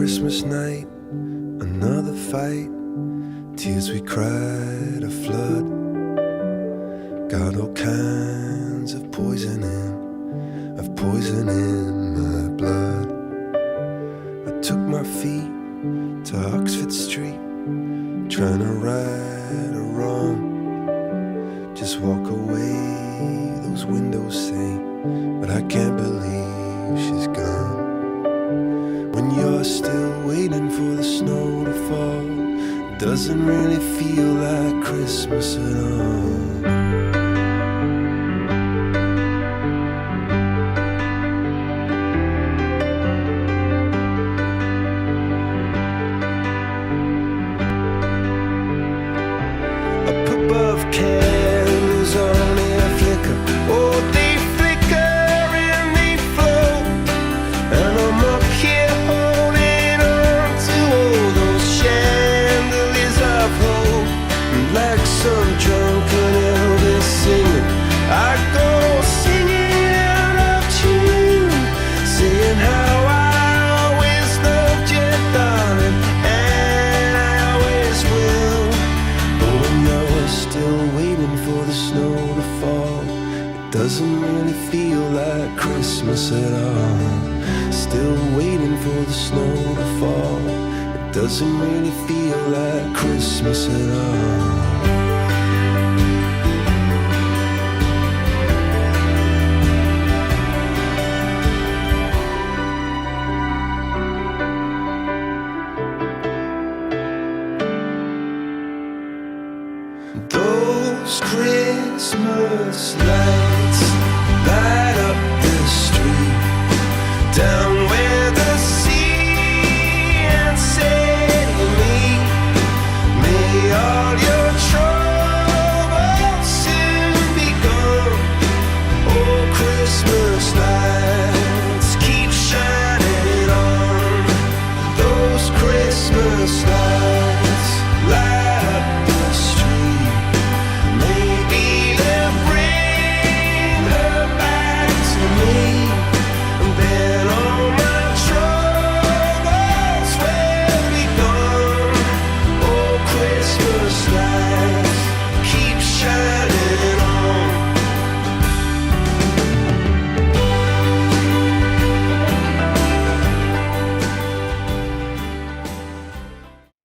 Christmas night, another fight, tears we cried a flood. Got all kinds of poison in my blood. I took my feet to Oxford Street, trying to right a wrong. Just walk away, those windows say, but I can't believe she's gone. When you're still waiting for the snow to fall, it doesn't really feel like Christmas at all. Up above, candles only a flicker. Oh, they flicker and they float, and I'm up here holding on to all those chandeliers of hope. And like some drunken Elvis singing, I go singing out of tune, saying how I always loved you, darling, and I always will. But when you're still waiting for the snow to fall, it doesn't really feel like Christmas at all. Still waiting for the snow to fall, it doesn't really feel like Christmas at all. Those Christmas lights,